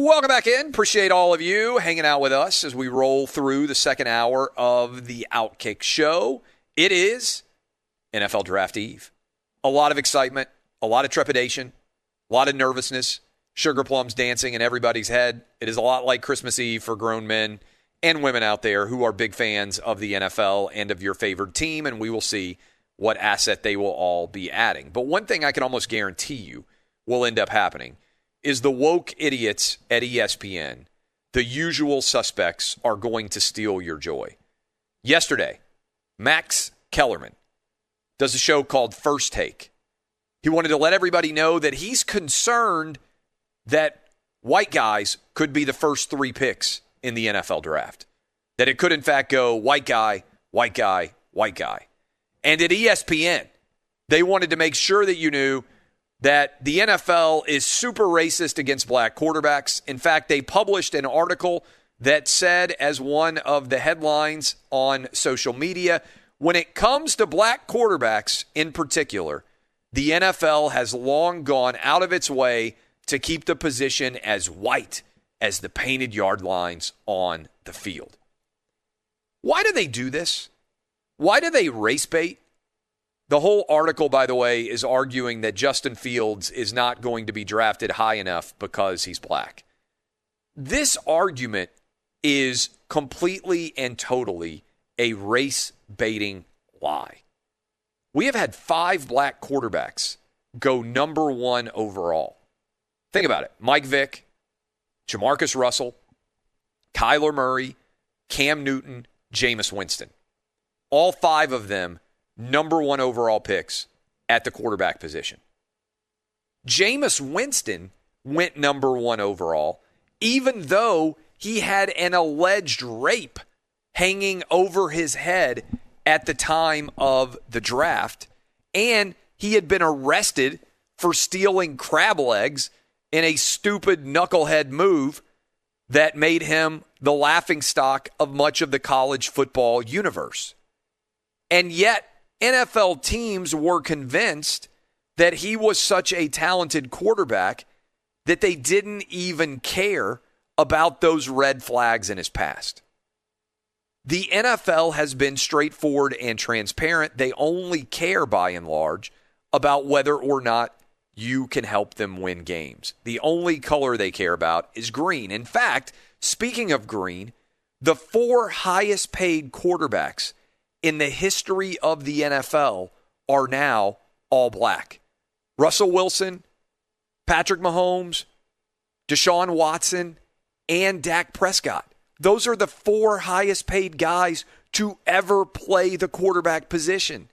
Welcome back in. Appreciate all of you hanging out with us as we roll through the second hour of the Outkick show. It is NFL Draft Eve. A lot of excitement, a lot of trepidation, a lot of nervousness, sugar plums dancing in everybody's head. It is a lot like Christmas Eve for grown men and women out there who are big fans of the NFL and of your favored team, and we will see what asset they will all be adding. But one thing I can almost guarantee you will end up happening is the woke idiots at ESPN, the usual suspects, are going to steal your joy. Yesterday, Max Kellerman does a show called First Take. He wanted to let everybody know that he's concerned that white guys could be the first 3 picks in the NFL draft. That it could, in fact, go white guy, white guy, white guy. And at ESPN, they wanted to make sure that you knew that the NFL is super racist against black quarterbacks. In fact, they published an article that said, as one of the headlines on social media, when it comes to black quarterbacks in particular, the NFL has long gone out of its way to keep the position as white as the painted yard lines on the field. Why do they do this? Why do they race bait? The whole article, by the way, is arguing that Justin Fields is not going to be drafted high enough because he's black. This argument is completely and totally a race-baiting lie. We have had 5 black quarterbacks go number 1 overall. Think about it. Mike Vick, Jamarcus Russell, Kyler Murray, Cam Newton, Jameis Winston. All 5 of them number 1 overall picks at the quarterback position. Jameis Winston went number 1 overall, even though he had an alleged rape hanging over his head at the time of the draft, and he had been arrested for stealing crab legs in a stupid knucklehead move that made him the laughingstock of much of the college football universe. And yet, NFL teams were convinced that he was such a talented quarterback that they didn't even care about those red flags in his past. The NFL has been straightforward and transparent. They only care, by and large, about whether or not you can help them win games. The only color they care about is green. In fact, speaking of green, the 4 highest paid quarterbacks in the history of the NFL are now all black. Russell Wilson, Patrick Mahomes, Deshaun Watson, and Dak Prescott. Those are the 4 highest paid guys to ever play the quarterback position.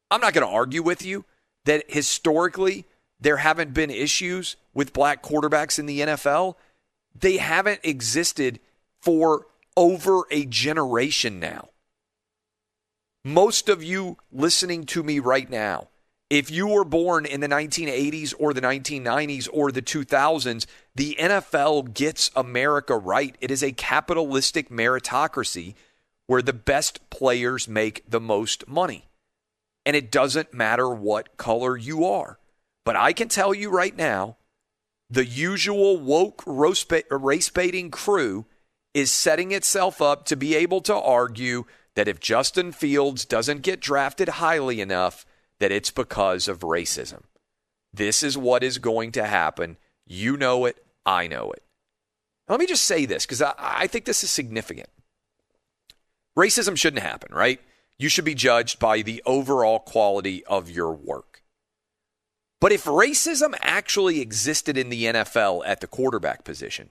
I'm not going to argue with you that historically there haven't been issues with black quarterbacks in the NFL. They haven't existed for over a generation now. Most of you listening to me right now, if you were born in the 1980s or the 1990s or the 2000s, the NFL gets America right. It is a capitalistic meritocracy where the best players make the most money. And it doesn't matter what color you are. But I can tell you right now, the usual woke race-baiting crew is setting itself up to be able to argue that if Justin Fields doesn't get drafted highly enough, that it's because of racism. This is what is going to happen. You know it. I know it. Let me just say this, because I think this is significant. Racism shouldn't happen, right? You should be judged by the overall quality of your work. But if racism actually existed in the NFL at the quarterback position,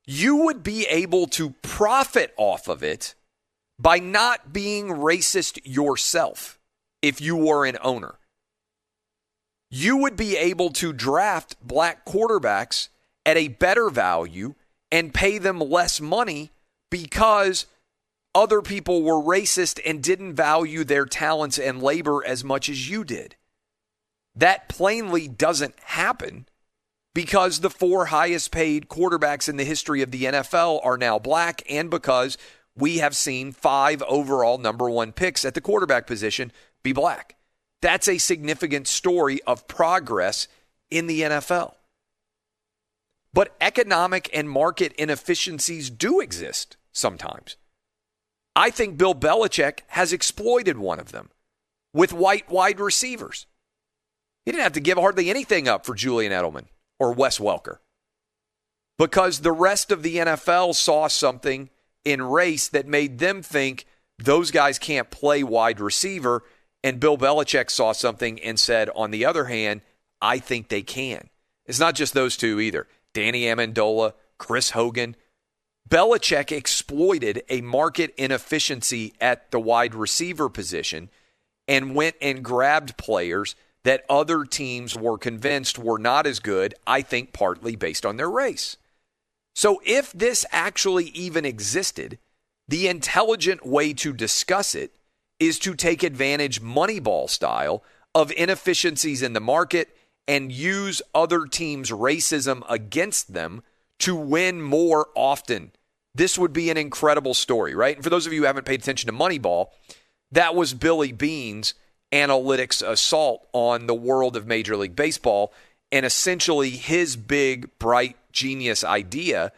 you would be able to profit off of it by not being racist yourself if you were an owner. You would be able to draft black quarterbacks at a better value and pay them less money because other people were racist and didn't value their talents and labor as much as you did. That plainly doesn't happen because the 4 highest paid quarterbacks in the history of the NFL are now black, and because we have seen 5 overall number 1 picks at the quarterback position be black. That's a significant story of progress in the NFL. But economic and market inefficiencies do exist sometimes. I think Bill Belichick has exploited one of them with white wide receivers. He didn't have to give hardly anything up for Julian Edelman or Wes Welker because the rest of the NFL saw something in race that made them think those guys can't play wide receiver, and Bill Belichick saw something and said, on the other hand, I think they can. It's not just those two either. Danny Amendola, Chris Hogan. Belichick exploited a market inefficiency at the wide receiver position and went and grabbed players that other teams were convinced were not as good, I think partly based on their race. So if this actually even existed, the intelligent way to discuss it is to take advantage Moneyball style of inefficiencies in the market and use other teams' racism against them to win more often. This would be an incredible story, right? And for those of you who haven't paid attention to Moneyball, that was Billy Beane's analytics assault on the world of Major League Baseball. And essentially his big, bright, genius idea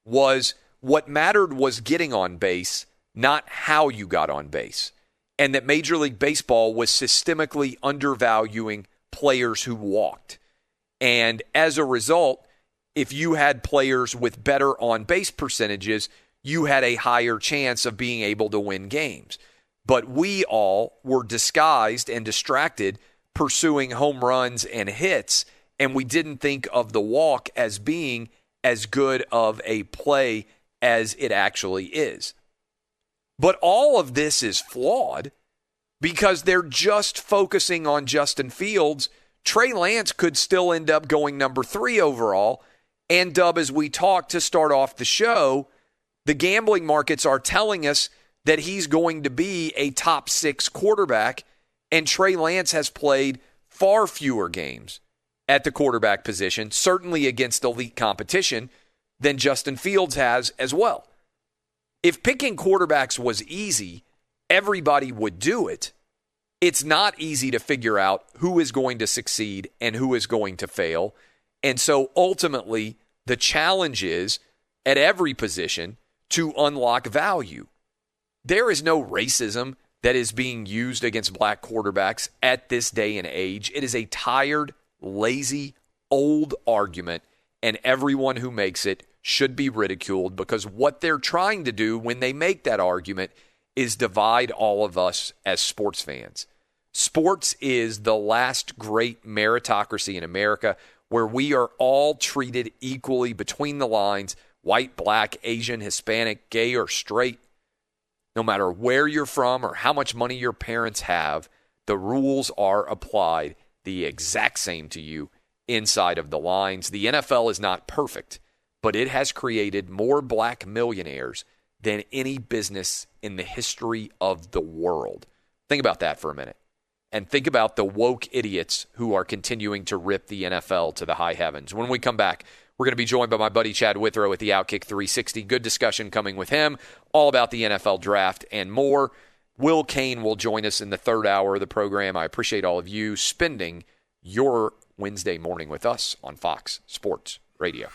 was what mattered was getting on base, not how you got on base. And that Major League Baseball was systemically undervaluing players who walked. And as a result, if you had players with better on-base percentages, you had a higher chance of being able to win games. But we all were disguised and distracted pursuing home runs and hits, and we didn't think of the walk as being as good of a play as it actually is. But all of this is flawed because they're just focusing on Justin Fields. Trey Lance could still end up going number 3 overall. And Dub, as we talk to start off the show, the gambling markets are telling us that he's going to be a top 6 quarterback, and Trey Lance has played far fewer games at the quarterback position, certainly against elite competition, than Justin Fields has as well. If picking quarterbacks was easy, everybody would do it. It's not easy to figure out who is going to succeed and who is going to fail. And so ultimately, the challenge is at every position to unlock value. There is no racism that is being used against black quarterbacks at this day and age. It is a tired, lazy, old argument, and everyone who makes it should be ridiculed because what they're trying to do when they make that argument is divide all of us as sports fans. Sports is the last great meritocracy in America where we are all treated equally between the lines, white, black, Asian, Hispanic, gay, or straight. No matter where you're from or how much money your parents have, the rules are applied the exact same to you inside of the lines. The NFL is not perfect, but it has created more black millionaires than any business in the history of the world. Think about that for a minute. And think about the woke idiots who are continuing to rip the NFL to the high heavens. When we come back, we're going to be joined by my buddy Chad Withrow at the Outkick 360. Good discussion coming with him, all about the NFL draft and more. Will Kane will join us in the third hour of the program. I appreciate all of you spending your Wednesday morning with us on Fox Sports Radio.